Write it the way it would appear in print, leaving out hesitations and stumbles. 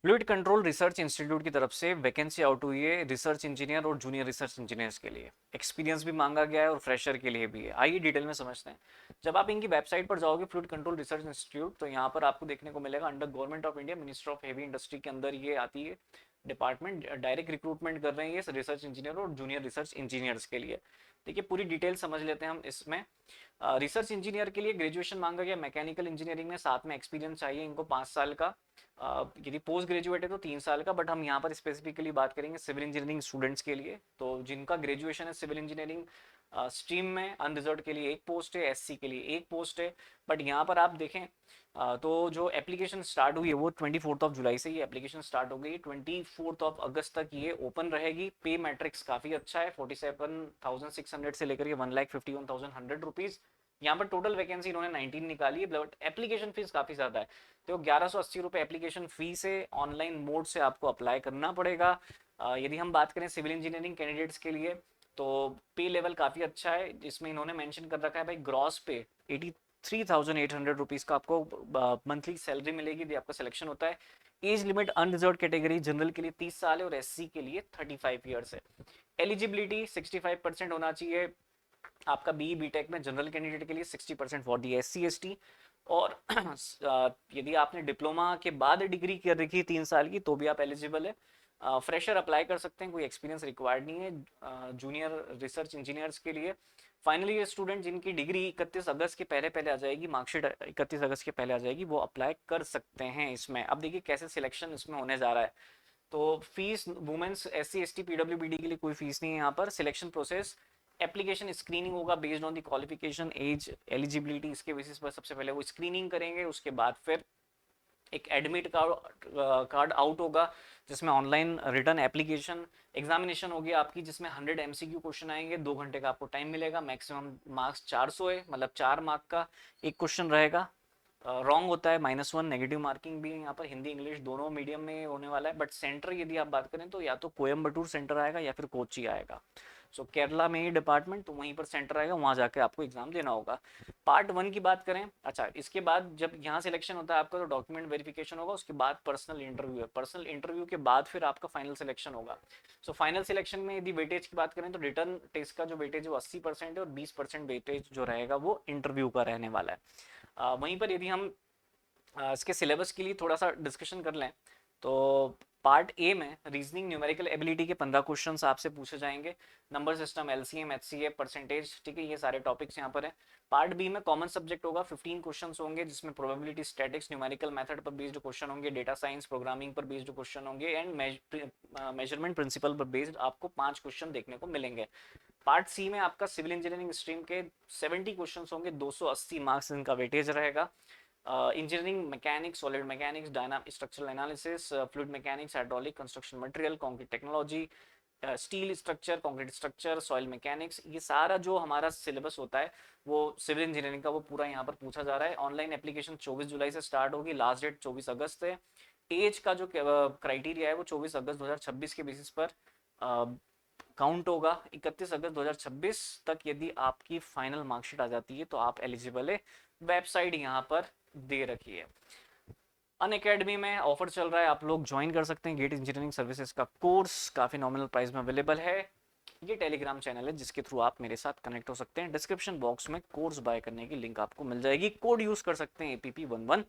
Fluid control research institute की तरफ से वैकेंसी आउट हुई है रिसर्च इंजीनियर और जूनियर रिसर्च इंजीनियर्स के लिए। एक्सपीरियंस भी मांगा गया है और फ्रेशर के लिए भी है। आइए डिटेल में समझते हैं। जब आप इनकी वेबसाइट पर जाओगे फ्लूइड कंट्रोल रिसर्च इंस्टीट्यूट, तो यहाँ पर आपको देखने को मिलेगा under government of India minister of heavy industry के अंदर ये आती है डिपार्टमेंट। डायरेक्ट रिक्रूटमेंट कर रहे हैं ये रिसर्च इंजीनियर और जूनियर रिसर्च इंजीनियर्स के लिए। देखिए पूरी डिटेल समझ लेते हैं हम इसमें। रिसर्च इंजीनियर के लिए ग्रेजुएशन मांगा गया मैकेनिकल इंजीनियरिंग में, साथ में एक्सपीरियंस चाहिए इनको 5 साल का। यदि पोस्ट ग्रेजुएट है तो 3 साल का, बट हम यहाँ पर स्पेसिफिकली बात करेंगे सिविल इंजीनियरिंग स्टूडेंट्स के लिए। तो जिनका ग्रेजुएशन है सिविल इंजीनियरिंग स्ट्रीम में, अनरिजर्व के लिए एक पोस्ट है, एससी के लिए एक पोस्ट है। बट यहाँ पर आप देखें तो जो एप्लीकेशन स्टार्ट हुई है वो 24 जुलाई से ये एप्लीकेशन स्टार्ट हो गई। 24 अगस्त तक ये ओपन रहेगी। पे मैट्रिक्स काफ़ी अच्छा है, 47,600 से लेकर के 1,51,100 रुपीज़। यहाँ पर टोटल वैकेंसी इन्होंने 19 निकाली है, बट एप्लीकेशन फीस काफ़ी ज़्यादा है। तो 1180 रुपये एप्लीकेशन फीस है। ऑनलाइन मोड से आपको अप्लाई करना पड़ेगा। यदि हम बात करें सिविल इंजीनियरिंग कैंडिडेट्स के लिए, तो पे लेवल काफ़ी अच्छा है, जिसमें इन्होंने मेंशन कर रखा है भाई ग्रॉस पे 83,800 रुपीज़ का आपको मंथली सैलरी मिलेगी यदि आपका सिलेक्शन होता है। Age limit unreserved category general के लिए 30 साल है और एससी के लिए 35 ईयर्स है। एलिजिबिलिटी 65% होना चाहिए आपका बी बीटेक में। जनरल कैंडिडेट के लिए 60% फॉर दी एससी एसटी। और यदि आपने डिप्लोमा के बाद डिग्री कर रखी है 3 साल की तो भी आप एलिजिबल है। फ्रेशर अप्लाई कर सकते हैं, कोई एक्सपीरियंस रिक्वायर्ड नहीं है। जूनियर रिसर्च इंजीनियर्स के लिए फाइनल ईयर स्टूडेंट जिनकी डिग्री 31 अगस्त के पहले पहले आ जाएगी, मार्कशीट 31 अगस्त के पहले आ जाएगी, वो अप्लाई कर सकते हैं इसमें। अब देखिए कैसे सिलेक्शन इसमें होने जा रहा है। तो fees women's SC ST PWBD के लिए कोई फीस नहीं है यहाँ पर। सिलेक्शन प्रोसेस एप्लीकेशन स्क्रीनिंग होगा based on the qualification age eligibility, इसके बेसिस पर सबसे पहले वो स्क्रीनिंग करेंगे। उसके बाद फिर एक एडमिट कार्ड आउट होगा जिसमें ऑनलाइन रिटर्न एप्लीकेशन एग्जामिनेशन होगी आपकी, जिसमें 100 एमसीक्यू क्वेश्चन आएंगे। 2 घंटे का आपको टाइम मिलेगा। मैक्सिमम मार्क्स 400 है, मतलब 4 मार्क का एक क्वेश्चन रहेगा। रॉन्ग होता है -1, नेगेटिव मार्किंग भी है यहाँ पर। हिंदी इंग्लिश दोनों मीडियम में होने वाला है। बट सेंटर यदि आप बात करें तो या तो कोयम्बटूर सेंटर आएगा या फिर कोची आएगा। सो केरला में ही डिपार्टमेंट, तो वहीं पर सेंटर आएगा, वहाँ जाके आपको एग्जाम देना होगा। पार्ट 1 की बात करें, अच्छा इसके बाद जब यहाँ सिलेक्शन होता है आपका तो डॉक्यूमेंट वेरिफिकेशन होगा। उसके बाद पर्सनल इंटरव्यू है। पर्सनल इंटरव्यू के बाद फिर आपका फाइनल सिलेक्शन होगा। सो फाइनल सिलेक्शन में यदि वेटेज की बात करें तो रिटर्न टेस्ट का जो वेटेज है वो 80% है और 20% वेटेज जो रहेगा वो इंटरव्यू का रहने वाला है। वहीं पर यदि हम इसके सिलेबस के लिए थोड़ा सा डिस्कशन कर लें तो पार्ट ए में रीजनिंग न्यूमेरिकल एबिलिटी के 15 क्वेश्चंस आपसे पूछे जाएंगे। Number system, LCM, HCF, percentage, ठीक है, ये सारे टॉपिक्स यहाँ पर हैं। पार्ट बी में कॉमन सब्जेक्ट होगा, 15 क्वेश्चंस होंगे जिसमें प्रोबेबिलिटी, स्टैटिक्स, न्यूमेरिकल मेथड पर बेस्ड क्वेश्चन होंगे, डेटा साइंस, प्रोग्रामिंग पर बेस्ड क्वेश्चन होंगे एंड मेजरमेंट प्रिंसिपल पर बेस्ड आपको 5 क्वेश्चन देखने को मिलेंगे। पार्ट सी में आपका सिविल इंजीनियरिंग स्ट्रीम के 70 क्वेश्चन होंगे, 280 मार्क्स इनका वेटेज रहेगा। Engineering mechanics, solid mechanics, dynamic structural analysis, fluid mechanics, hydraulic, construction material, concrete technology, steel structure, concrete structure, soil mechanics, ये सारा जो हमारा सिलेबस होता है वो सिविल इंजीनियरिंग का वो पूरा यहाँ पर पूछा जा रहा है। ऑनलाइन एप्लीकेशन 24 जुलाई से स्टार्ट होगी, लास्ट डेट 24 अगस्त है। एज का जो क्राइटेरिया है वो 24 अगस्त 2026 के बेसिस पर काउंट होगा। 31 अगस्त 2026 तक यदि आपकी फाइनल मार्कशीट आ जाती है तो आप एलिजिबल है। वेबसाइट यहाँ पर दे रखी है। अन अकेडमी में ऑफर चल रहा है, आप लोग ज्वाइन कर सकते हैं। गेट इंजीनियरिंग सर्विसेज का कोर्स काफ़ी नॉमिनल प्राइस में अवेलेबल है। ये टेलीग्राम चैनल है जिसके थ्रू आप मेरे साथ कनेक्ट हो सकते हैं। डिस्क्रिप्शन बॉक्स में कोर्स बाय करने की लिंक आपको मिल जाएगी। कोड यूज़ कर सकते हैं APP111।